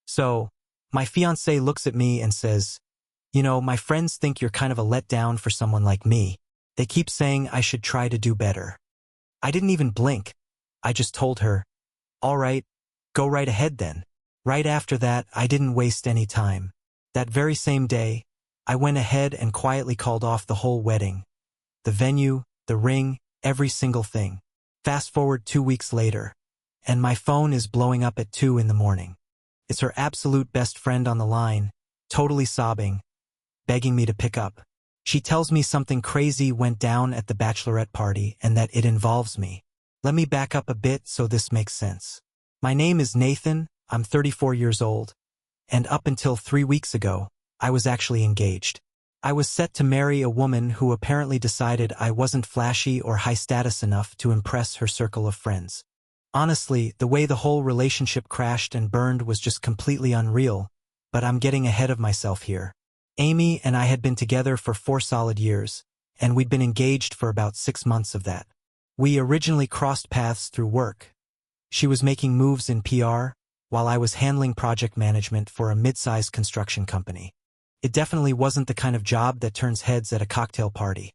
So, my fiancé looks at me and says, "You know, my friends think you're kind of a letdown for someone like me. They keep saying I should try to do better." I didn't even blink. I just told her, "All right, go right ahead then." Right after that, I didn't waste any time. That very same day, I went ahead and quietly called off the whole wedding. The venue, the ring, every single thing. Fast forward 2 weeks later, and my phone is blowing up at 2 in the morning. It's her absolute best friend on the line, totally sobbing, begging me to pick up. She tells me something crazy went down at the bachelorette party and that it involves me. Let me back up a bit so this makes sense. My name is Nathan, I'm 34 years old, and up until 3 weeks ago, I was actually engaged. I was set to marry a woman who apparently decided I wasn't flashy or high status enough to impress her circle of friends. Honestly, the way the whole relationship crashed and burned was just completely unreal, but I'm getting ahead of myself here. Amy and I had been together for 4 solid years, and we'd been engaged for about 6 months of that. We originally crossed paths through work. She was making moves in PR, while I was handling project management for a mid-sized construction company. It definitely wasn't the kind of job that turns heads at a cocktail party,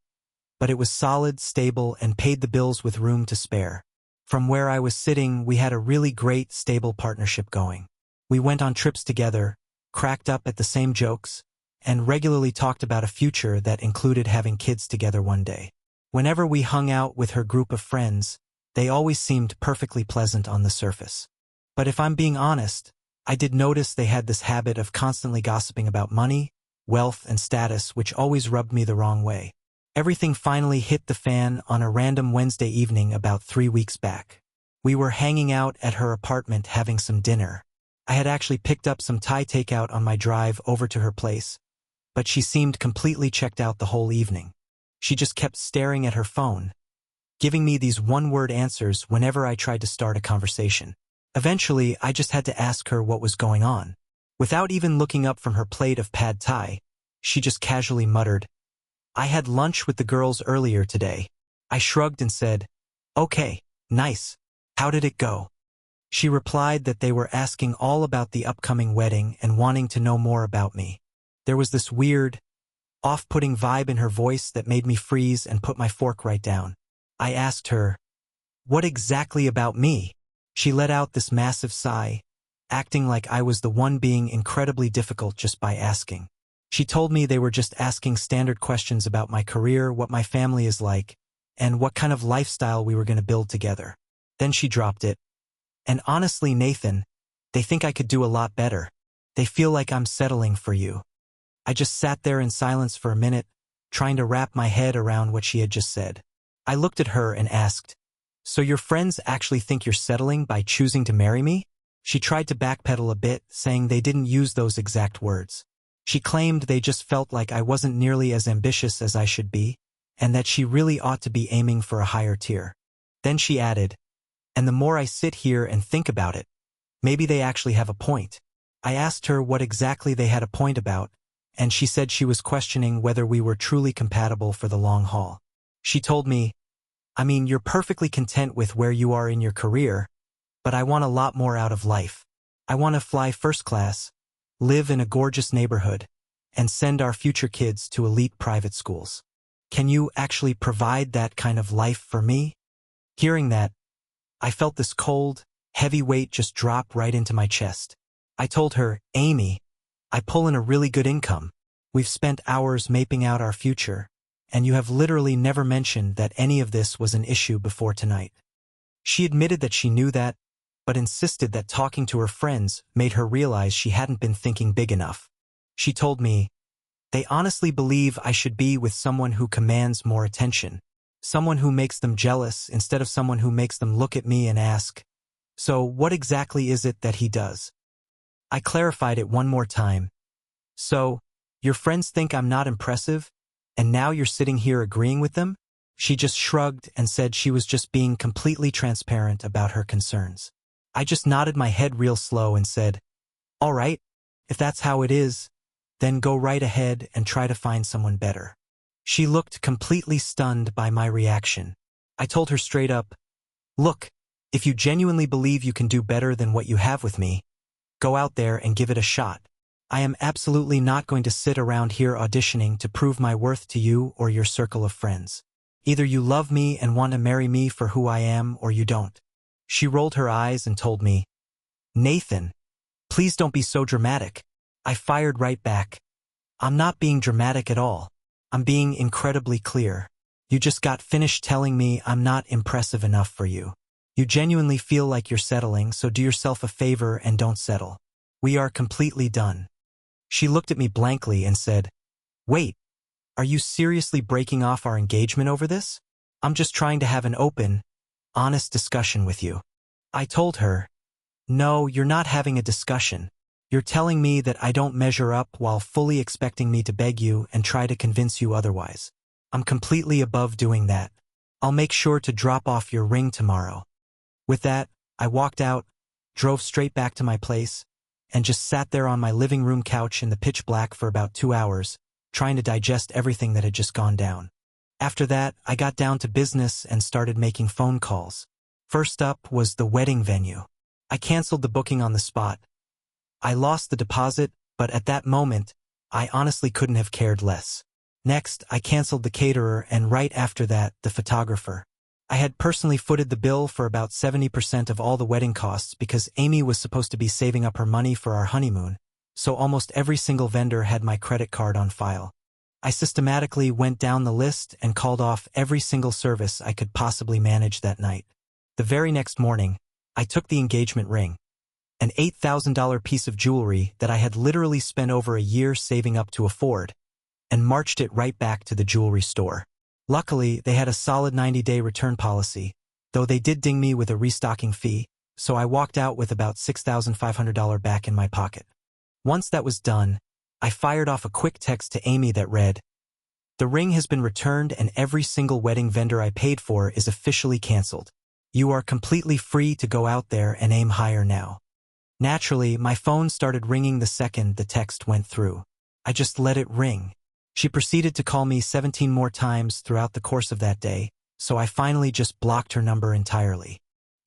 but it was solid, stable, and paid the bills with room to spare. From where I was sitting, we had a really great, stable partnership going. We went on trips together, cracked up at the same jokes, and regularly talked about a future that included having kids together one day. Whenever we hung out with her group of friends, they always seemed perfectly pleasant on the surface. But if I'm being honest, I did notice they had this habit of constantly gossiping about money, wealth, and status, which always rubbed me the wrong way. Everything finally hit the fan on a random Wednesday evening about 3 weeks back. We were hanging out at her apartment having some dinner. I had actually picked up some Thai takeout on my drive over to her place, but she seemed completely checked out the whole evening. She just kept staring at her phone, giving me these one-word answers whenever I tried to start a conversation. Eventually, I just had to ask her what was going on. Without even looking up from her plate of pad thai, she just casually muttered, "I had lunch with the girls earlier today." I shrugged and said, "Okay, nice. How did it go?" She replied that they were asking all about the upcoming wedding and wanting to know more about me. There was this weird, off-putting vibe in her voice that made me freeze and put my fork right down. I asked her, "What exactly about me?" She let out this massive sigh, acting like I was the one being incredibly difficult just by asking. She told me they were just asking standard questions about my career, what my family is like, and what kind of lifestyle we were going to build together. Then she dropped it. "And honestly, Nathan, they think I could do a lot better. They feel like I'm settling for you." I just sat there in silence for a minute, trying to wrap my head around what she had just said. I looked at her and asked, "So your friends actually think you're settling by choosing to marry me?" She tried to backpedal a bit, saying they didn't use those exact words. She claimed they just felt like I wasn't nearly as ambitious as I should be, and that she really ought to be aiming for a higher tier. Then she added, "And the more I sit here and think about it, maybe they actually have a point." I asked her what exactly they had a point about, and she said she was questioning whether we were truly compatible for the long haul. She told me, "I mean, you're perfectly content with where you are in your career, but I want a lot more out of life. I want to fly first class, live in a gorgeous neighborhood, and send our future kids to elite private schools. Can you actually provide that kind of life for me?" Hearing that, I felt this cold, heavy weight just drop right into my chest. I told her, "Amy, I pull in a really good income. We've spent hours mapping out our future, and you have literally never mentioned that any of this was an issue before tonight." She admitted that she knew that, but insisted that talking to her friends made her realize she hadn't been thinking big enough. She told me, "They honestly believe I should be with someone who commands more attention, someone who makes them jealous instead of someone who makes them look at me and ask, 'So what exactly is it that he does?'" I clarified it one more time. "So, your friends think I'm not impressive, and now you're sitting here agreeing with them?" She just shrugged and said she was just being completely transparent about her concerns. I just nodded my head real slow and said, "All right, if that's how it is, then go right ahead and try to find someone better." She looked completely stunned by my reaction. I told her straight up, "Look, if you genuinely believe you can do better than what you have with me, Go out there and give it a shot. I am absolutely not going to sit around here auditioning to prove my worth to you or your circle of friends. Either you love me and want to marry me for who I am, or you don't. She rolled her eyes and told me, Nathan, please don't be so dramatic. I fired right back. I'm not being dramatic at all. I'm being incredibly clear. You just got finished telling me I'm not impressive enough for you. You genuinely feel like you're settling, so do yourself a favor and don't settle. We are completely done. She looked at me blankly and said, Wait, are you seriously breaking off our engagement over this? I'm just trying to have an open, honest discussion with you. I told her, No, you're not having a discussion. You're telling me that I don't measure up while fully expecting me to beg you and try to convince you otherwise. I'm completely above doing that. I'll make sure to drop off your ring tomorrow. With that, I walked out, drove straight back to my place, and just sat there on my living room couch in the pitch black for about 2 hours, trying to digest everything that had just gone down. After that, I got down to business and started making phone calls. First up was the wedding venue. I canceled the booking on the spot. I lost the deposit, but at that moment, I honestly couldn't have cared less. Next, I canceled the caterer, and right after that, the photographer. I had personally footed the bill for about 70% of all the wedding costs because Amy was supposed to be saving up her money for our honeymoon, so almost every single vendor had my credit card on file. I systematically went down the list and called off every single service I could possibly manage that night. The very next morning, I took the engagement ring, an $8,000 piece of jewelry that I had literally spent over a year saving up to afford, and marched it right back to the jewelry store. Luckily, they had a solid 90-day return policy, though they did ding me with a restocking fee, so I walked out with about $6,500 back in my pocket. Once that was done, I fired off a quick text to Amy that read, The ring has been returned and every single wedding vendor I paid for is officially canceled. You are completely free to go out there and aim higher now. Naturally, my phone started ringing the second the text went through. I just let it ring. She proceeded to call me 17 more times throughout the course of that day, so I finally just blocked her number entirely.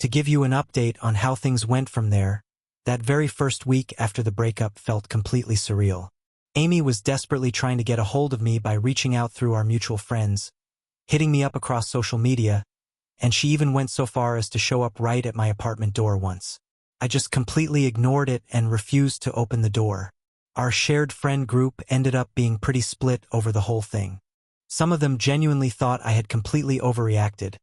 To give you an update on how things went from there, that very first week after the breakup felt completely surreal. Amy was desperately trying to get a hold of me by reaching out through our mutual friends, hitting me up across social media, and she even went so far as to show up right at my apartment door once. I just completely ignored it and refused to open the door. Our shared friend group ended up being pretty split over the whole thing. Some of them genuinely thought I had completely overreacted,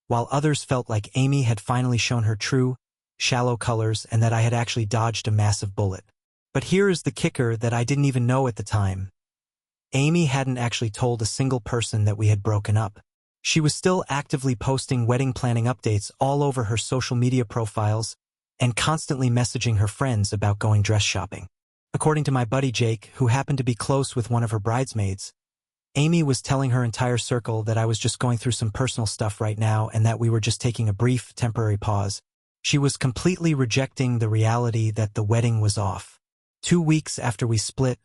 while others felt like Amy had finally shown her true, shallow colors and that I had actually dodged a massive bullet. But here is the kicker that I didn't even know at the time. Amy hadn't actually told a single person that we had broken up. She was still actively posting wedding planning updates all over her social media profiles and constantly messaging her friends about going dress shopping. According to my buddy Jake, who happened to be close with one of her bridesmaids, Amy was telling her entire circle that I was just going through some personal stuff right now and that we were just taking a brief, temporary pause. She was completely rejecting the reality that the wedding was off. 2 weeks after we split,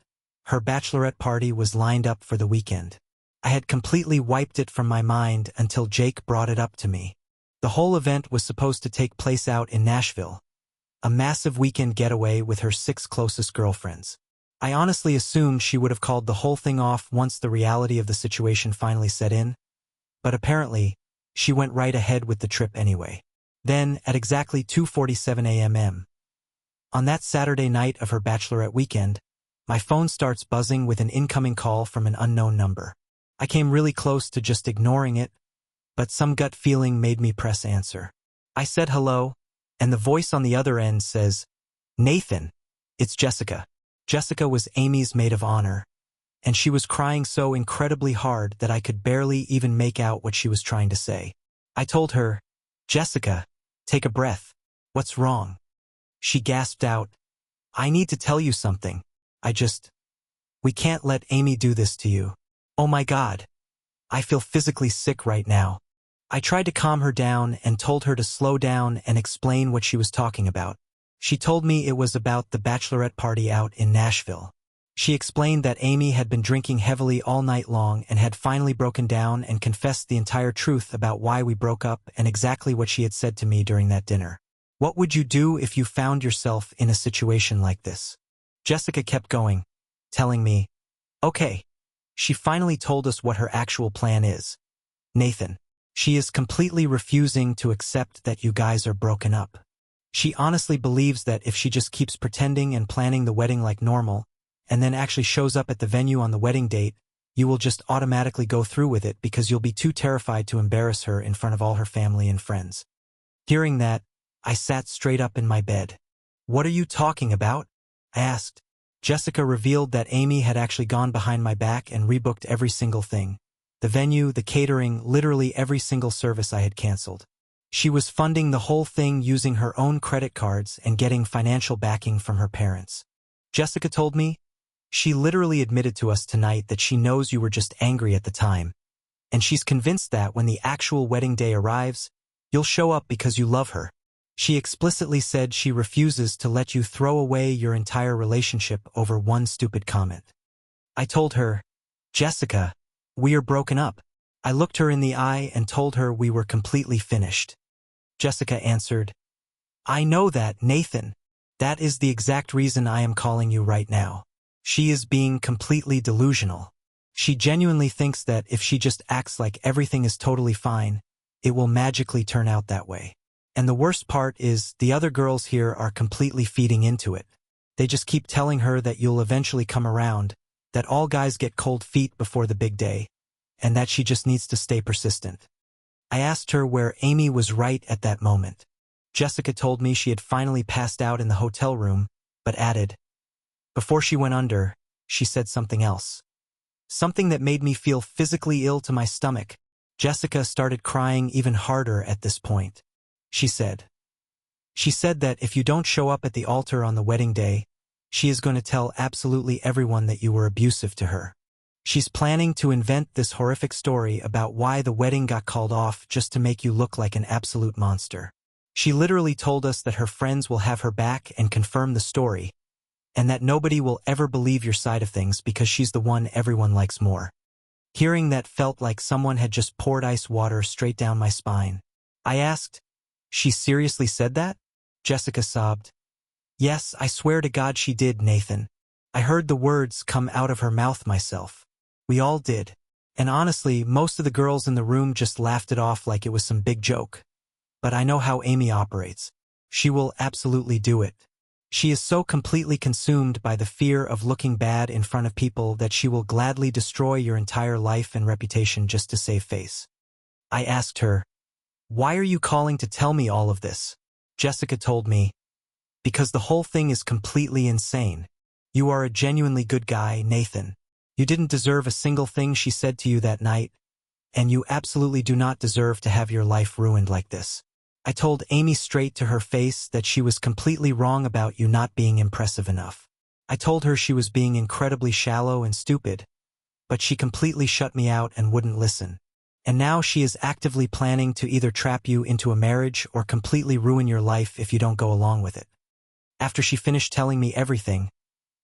her bachelorette party was lined up for the weekend. I had completely wiped it from my mind until Jake brought it up to me. The whole event was supposed to take place out in Nashville, a massive weekend getaway with her 6 closest girlfriends. I honestly assumed she would have called the whole thing off once the reality of the situation finally set in, but apparently, she went right ahead with the trip anyway. Then, at exactly 2:47 a.m. on that Saturday night of her bachelorette weekend, my phone starts buzzing with an incoming call from an unknown number. I came really close to just ignoring it, but some gut feeling made me press answer. I said hello, and the voice on the other end says, Nathan, it's Jessica. Jessica was Amy's maid of honor, and she was crying so incredibly hard that I could barely even make out what she was trying to say. I told her, Jessica, take a breath. What's wrong? She gasped out, I need to tell you something. We can't let Amy do this to you. Oh my God. I feel physically sick right now. I tried to calm her down and told her to slow down and explain what she was talking about. She told me it was about the bachelorette party out in Nashville. She explained that Amy had been drinking heavily all night long and had finally broken down and confessed the entire truth about why we broke up and exactly what she had said to me during that dinner. What would you do if you found yourself in a situation like this? Jessica kept going, telling me, okay. She finally told us what her actual plan is. Nathan. She is completely refusing to accept that you guys are broken up. She honestly believes that if she just keeps pretending and planning the wedding like normal, and then actually shows up at the venue on the wedding date, you will just automatically go through with it because you'll be too terrified to embarrass her in front of all her family and friends. Hearing that, I sat straight up in my bed. What are you talking about? I asked. Jessica revealed that Amy had actually gone behind my back and rebooked every single thing. The venue, the catering, literally every single service I had canceled. She was funding the whole thing using her own credit cards and getting financial backing from her parents. Jessica told me, she literally admitted to us tonight that she knows you were just angry at the time, and she's convinced that when the actual wedding day arrives, you'll show up because you love her. She explicitly said she refuses to let you throw away your entire relationship over one stupid comment. I told her, Jessica, we are broken up. I looked her in the eye and told her we were completely finished. Jessica answered, I know that, Nathan. That is the exact reason I am calling you right now. She is being completely delusional. She genuinely thinks that if she just acts like everything is totally fine, it will magically turn out that way. And the worst part is the other girls here are completely feeding into it. They just keep telling her that you'll eventually come around, that all guys get cold feet before the big day, and that she just needs to stay persistent. I asked her where Amy was right at that moment. Jessica told me she had finally passed out in the hotel room, but added, before she went under, she said something else. Something that made me feel physically ill to my stomach. Jessica started crying even harder at this point. She said that if you don't show up at the altar on the wedding day, she is going to tell absolutely everyone that you were abusive to her. She's planning to invent this horrific story about why the wedding got called off just to make you look like an absolute monster. She literally told us that her friends will have her back and confirm the story, and that nobody will ever believe your side of things because she's the one everyone likes more. Hearing that felt like someone had just poured ice water straight down my spine. I asked, she seriously said that? Jessica sobbed. Yes, I swear to God she did, Nathan. I heard the words come out of her mouth myself. We all did. And honestly, most of the girls in the room just laughed it off like it was some big joke. But I know how Amy operates. She will absolutely do it. She is so completely consumed by the fear of looking bad in front of people that she will gladly destroy your entire life and reputation just to save face. I asked her, why are you calling to tell me all of this? Jessica told me, because the whole thing is completely insane. You are a genuinely good guy, Nathan. You didn't deserve a single thing she said to you that night, and you absolutely do not deserve to have your life ruined like this. I told Amy straight to her face that she was completely wrong about you not being impressive enough. I told her she was being incredibly shallow and stupid, but she completely shut me out and wouldn't listen. And now she is actively planning to either trap you into a marriage or completely ruin your life if you don't go along with it. After she finished telling me everything,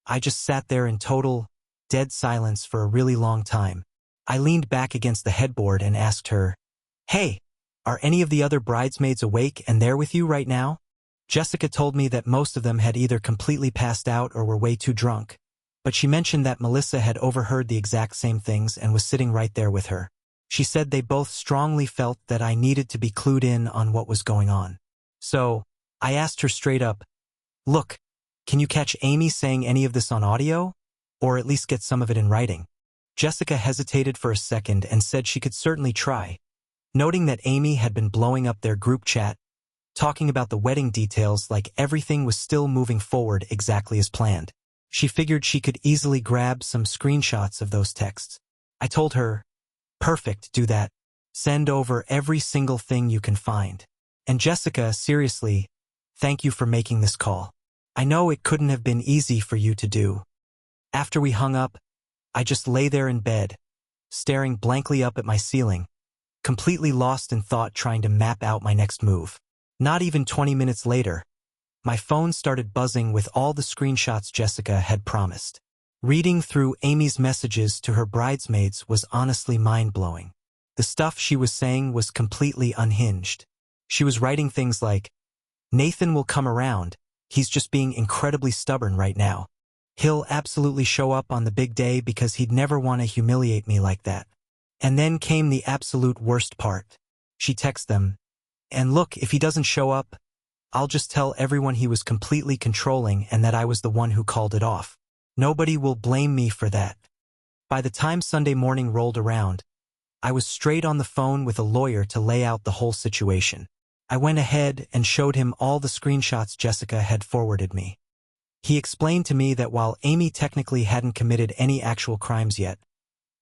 I just sat there in total, dead silence for a really long time. I leaned back against the headboard and asked her, hey, are any of the other bridesmaids awake and there with you right now? Jessica told me that most of them had either completely passed out or were way too drunk, but she mentioned that Melissa had overheard the exact same things and was sitting right there with her. She said they both strongly felt that I needed to be clued in on what was going on. So, I asked her straight up, look, can you catch Amy saying any of this on audio? Or at least get some of it in writing? Jessica hesitated for a second and said she could certainly try, noting that Amy had been blowing up their group chat, talking about the wedding details like everything was still moving forward exactly as planned. She figured she could easily grab some screenshots of those texts. I told her, perfect, do that. Send over every single thing you can find. And Jessica, seriously, thank you for making this call. I know it couldn't have been easy for you to do. After we hung up, I just lay there in bed, staring blankly up at my ceiling, completely lost in thought trying to map out my next move. Not even 20 minutes later, my phone started buzzing with all the screenshots Jessica had promised. Reading through Amy's messages to her bridesmaids was honestly mind-blowing. The stuff she was saying was completely unhinged. She was writing things like, Nathan will come around. He's just being incredibly stubborn right now. He'll absolutely show up on the big day because he'd never want to humiliate me like that. And then came the absolute worst part. She texts them, and look, if he doesn't show up, I'll just tell everyone he was completely controlling and that I was the one who called it off. Nobody will blame me for that. By the time Sunday morning rolled around, I was straight on the phone with a lawyer to lay out the whole situation. I went ahead and showed him all the screenshots Jessica had forwarded me. He explained to me that while Amy technically hadn't committed any actual crimes yet,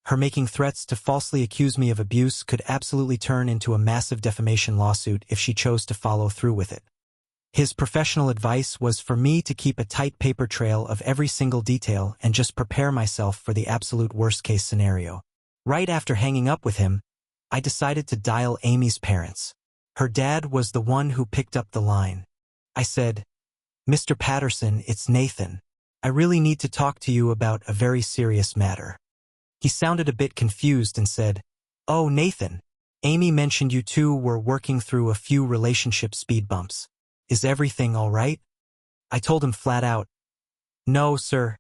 her making threats to falsely accuse me of abuse could absolutely turn into a massive defamation lawsuit if she chose to follow through with it. His professional advice was for me to keep a tight paper trail of every single detail and just prepare myself for the absolute worst-case scenario. Right after hanging up with him, I decided to dial Amy's parents. Her dad was the one who picked up the line. I said, "Mr. Patterson, it's Nathan. I really need to talk to you about a very serious matter." He sounded a bit confused and said, "Oh, Nathan, Amy mentioned you two were working through a few relationship speed bumps. Is everything all right?" I told him flat out, "No, sir.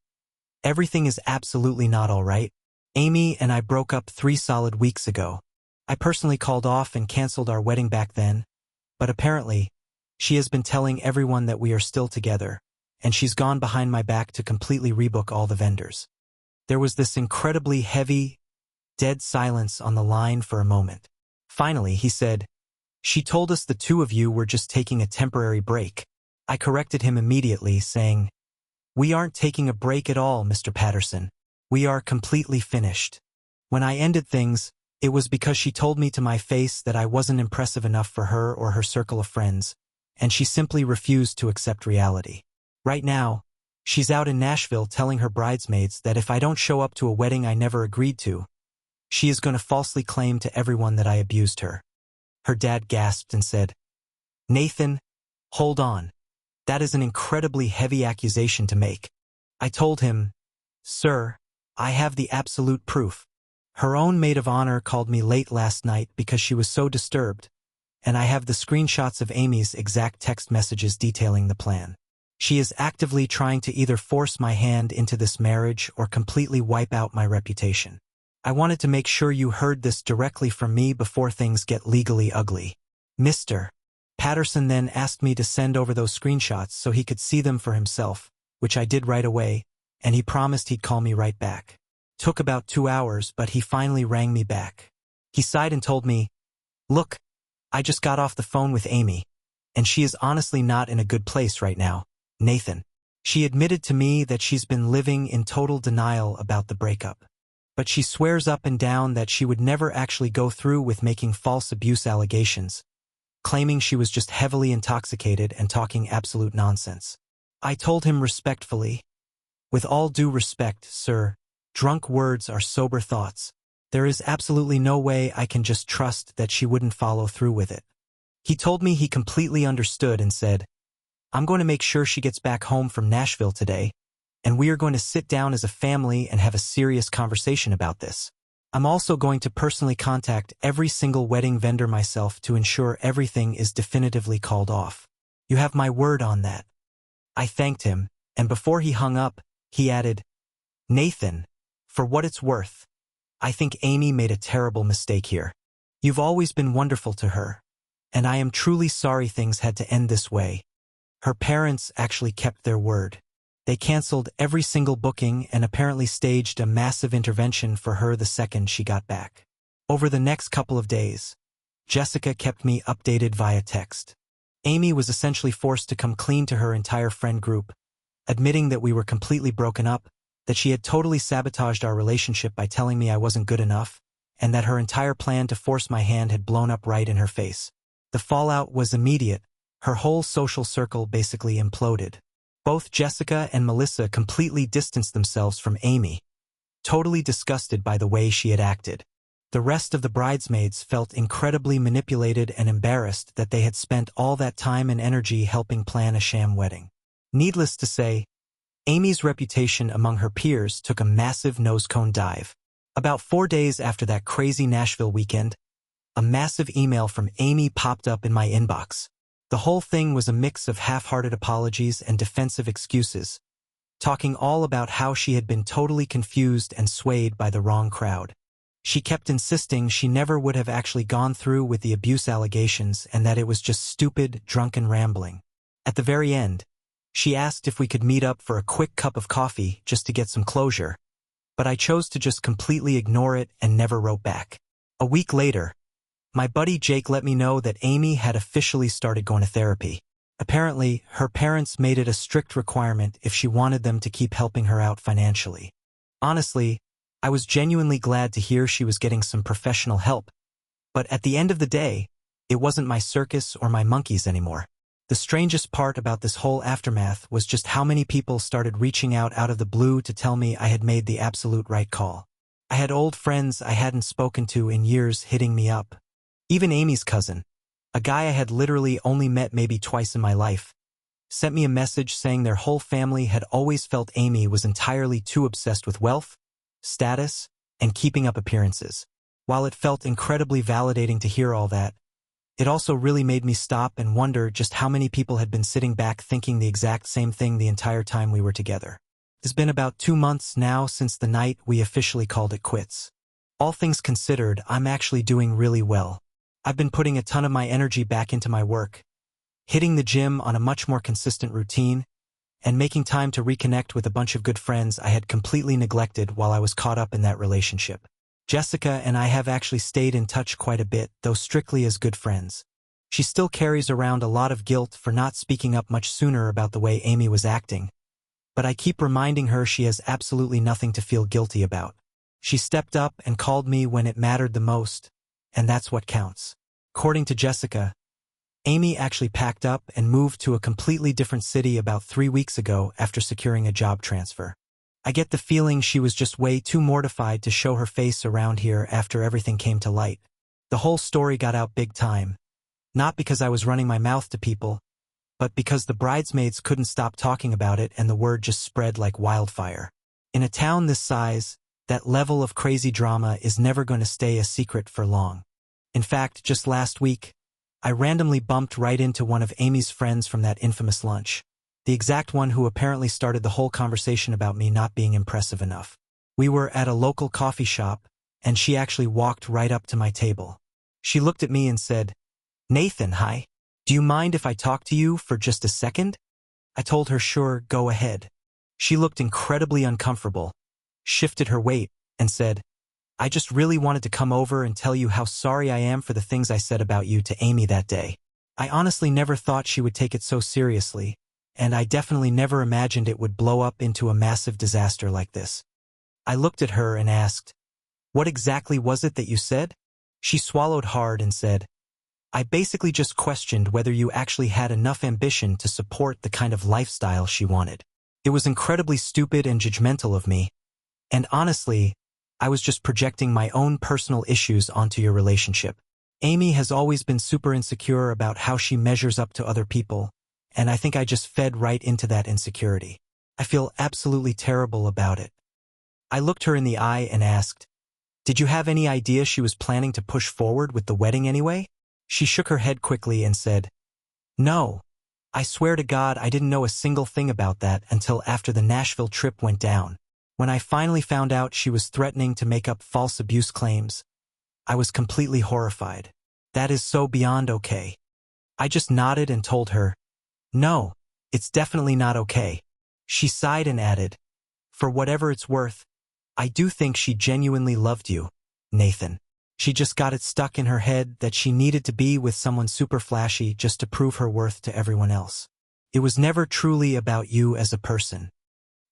Everything is absolutely not all right. Amy and I broke up 3 solid weeks ago. I personally called off and canceled our wedding back then, but apparently, she has been telling everyone that we are still together, and she's gone behind my back to completely rebook all the vendors." There was this incredibly heavy, dead silence on the line for a moment. Finally, he said, "She told us the two of you were just taking a temporary break." I corrected him immediately, saying, "We aren't taking a break at all, Mr. Patterson. We are completely finished." When I ended things, it was because she told me to my face that I wasn't impressive enough for her or her circle of friends, and she simply refused to accept reality. Right now, she's out in Nashville telling her bridesmaids that if I don't show up to a wedding I never agreed to, she is going to falsely claim to everyone that I abused her. Her dad gasped and said, "Nathan, hold on. That is an incredibly heavy accusation to make." I told him, "Sir, I have the absolute proof. Her own maid of honor called me late last night because she was so disturbed, and I have the screenshots of Amy's exact text messages detailing the plan. She is actively trying to either force my hand into this marriage or completely wipe out my reputation. I wanted to make sure you heard this directly from me before things get legally ugly." Mr. Patterson then asked me to send over those screenshots so he could see them for himself, which I did right away, and he promised he'd call me right back. Took about 2 hours, but he finally rang me back. He sighed and told me, "Look, I just got off the phone with Amy, and she is honestly not in a good place right now, Nathan. She admitted to me that she's been living in total denial about the breakup. But she swears up and down that she would never actually go through with making false abuse allegations, claiming she was just heavily intoxicated and talking absolute nonsense." I told him respectfully, "With all due respect, sir, drunk words are sober thoughts. There is absolutely no way I can just trust that she wouldn't follow through with it." He told me he completely understood and said, "I'm going to make sure she gets back home from Nashville today, and we are going to sit down as a family and have a serious conversation about this. I'm also going to personally contact every single wedding vendor myself to ensure everything is definitively called off. You have my word on that." I thanked him, and before he hung up, he added, "Nathan, for what it's worth, I think Amy made a terrible mistake here. You've always been wonderful to her, and I am truly sorry things had to end this way." Her parents actually kept their word. They canceled every single booking and apparently staged a massive intervention for her the second she got back. Over the next couple of days, Jessica kept me updated via text. Amy was essentially forced to come clean to her entire friend group, admitting that we were completely broken up, that she had totally sabotaged our relationship by telling me I wasn't good enough, and that her entire plan to force my hand had blown up right in her face. The fallout was immediate. Her whole social circle basically imploded. Both Jessica and Melissa completely distanced themselves from Amy, totally disgusted by the way she had acted. The rest of the bridesmaids felt incredibly manipulated and embarrassed that they had spent all that time and energy helping plan a sham wedding. Needless to say, Amy's reputation among her peers took a massive nose-cone dive. About 4 days after that crazy Nashville weekend, a massive email from Amy popped up in my inbox. The whole thing was a mix of half-hearted apologies and defensive excuses, talking all about how she had been totally confused and swayed by the wrong crowd. She kept insisting she never would have actually gone through with the abuse allegations and that it was just stupid, drunken rambling. At the very end, she asked if we could meet up for a quick cup of coffee just to get some closure, but I chose to just completely ignore it and never wrote back. A week later, my buddy Jake let me know that Amy had officially started going to therapy. Apparently, her parents made it a strict requirement if she wanted them to keep helping her out financially. Honestly, I was genuinely glad to hear she was getting some professional help, but at the end of the day, it wasn't my circus or my monkeys anymore. The strangest part about this whole aftermath was just how many people started reaching out of the blue to tell me I had made the absolute right call. I had old friends I hadn't spoken to in years hitting me up. Even Amy's cousin, a guy I had literally only met maybe twice in my life, sent me a message saying their whole family had always felt Amy was entirely too obsessed with wealth, status, and keeping up appearances. While it felt incredibly validating to hear all that, it also really made me stop and wonder just how many people had been sitting back thinking the exact same thing the entire time we were together. It's been about 2 months now since the night we officially called it quits. All things considered, I'm actually doing really well. I've been putting a ton of my energy back into my work, hitting the gym on a much more consistent routine, and making time to reconnect with a bunch of good friends I had completely neglected while I was caught up in that relationship. Jessica and I have actually stayed in touch quite a bit, though strictly as good friends. She still carries around a lot of guilt for not speaking up much sooner about the way Amy was acting, but I keep reminding her she has absolutely nothing to feel guilty about. She stepped up and called me when it mattered the most, and that's what counts. According to Jessica, Amy actually packed up and moved to a completely different city about 3 weeks ago after securing a job transfer. I get the feeling she was just way too mortified to show her face around here after everything came to light. The whole story got out big time, not because I was running my mouth to people, but because the bridesmaids couldn't stop talking about it and the word just spread like wildfire. In a town this size, that level of crazy drama is never going to stay a secret for long. In fact, just last week, I randomly bumped right into one of Amy's friends from that infamous lunch, the exact one who apparently started the whole conversation about me not being impressive enough. We were at a local coffee shop, and she actually walked right up to my table. She looked at me and said, "Nathan, hi. Do you mind if I talk to you for just a second?" I told her sure, go ahead. She looked incredibly uncomfortable, shifted her weight, and said, "I just really wanted to come over and tell you how sorry I am for the things I said about you to Amy that day. I honestly never thought she would take it so seriously, and I definitely never imagined it would blow up into a massive disaster like this." I looked at her and asked, "What exactly was it that you said?" She swallowed hard and said, "I basically just questioned whether you actually had enough ambition to support the kind of lifestyle she wanted. It was incredibly stupid and judgmental of me, and honestly, I was just projecting my own personal issues onto your relationship. Amy has always been super insecure about how she measures up to other people, and I think I just fed right into that insecurity. I feel absolutely terrible about it." I looked her in the eye and asked, "Did you have any idea she was planning to push forward with the wedding anyway?" She shook her head quickly and said, "No. I swear to God I didn't know a single thing about that until after the Nashville trip went down. When I finally found out she was threatening to make up false abuse claims, I was completely horrified. That is so beyond okay." I just nodded and told her, "No, it's definitely not okay." She sighed and added, "For whatever it's worth, I do think she genuinely loved you, Nathan. She just got it stuck in her head that she needed to be with someone super flashy just to prove her worth to everyone else. It was never truly about you as a person."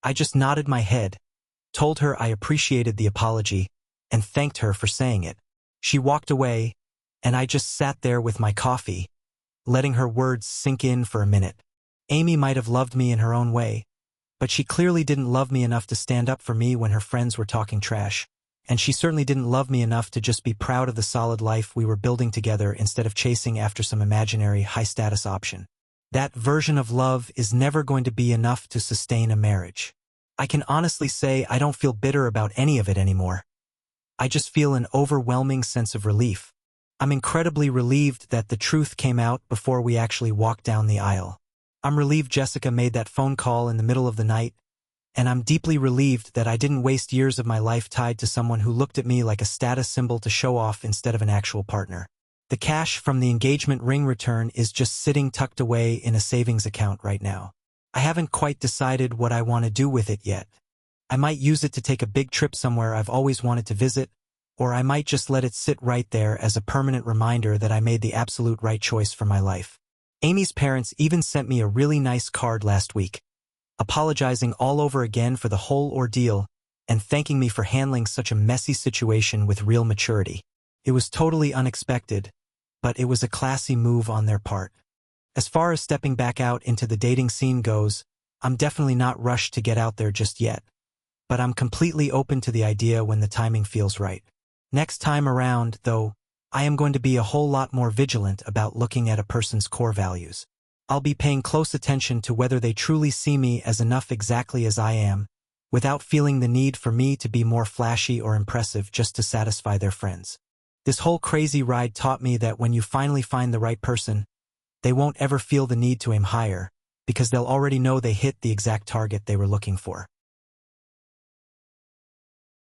I just nodded my head, told her I appreciated the apology, and thanked her for saying it. She walked away, and I just sat there with my coffee, letting her words sink in for a minute. Amy might have loved me in her own way, but she clearly didn't love me enough to stand up for me when her friends were talking trash, and she certainly didn't love me enough to just be proud of the solid life we were building together instead of chasing after some imaginary high-status option. That version of love is never going to be enough to sustain a marriage. I can honestly say I don't feel bitter about any of it anymore. I just feel an overwhelming sense of relief. I'm incredibly relieved that the truth came out before we actually walked down the aisle. I'm relieved Jessica made that phone call in the middle of the night, and I'm deeply relieved that I didn't waste years of my life tied to someone who looked at me like a status symbol to show off instead of an actual partner. The cash from the engagement ring return is just sitting tucked away in a savings account right now. I haven't quite decided what I want to do with it yet. I might use it to take a big trip somewhere I've always wanted to visit, or I might just let it sit right there as a permanent reminder that I made the absolute right choice for my life. Amy's parents even sent me a really nice card last week, apologizing all over again for the whole ordeal and thanking me for handling such a messy situation with real maturity. It was totally unexpected, but it was a classy move on their part. As far as stepping back out into the dating scene goes, I'm definitely not rushed to get out there just yet, but I'm completely open to the idea when the timing feels right. Next time around, though, I am going to be a whole lot more vigilant about looking at a person's core values. I'll be paying close attention to whether they truly see me as enough exactly as I am, without feeling the need for me to be more flashy or impressive just to satisfy their friends. This whole crazy ride taught me that when you finally find the right person, they won't ever feel the need to aim higher, because they'll already know they hit the exact target they were looking for.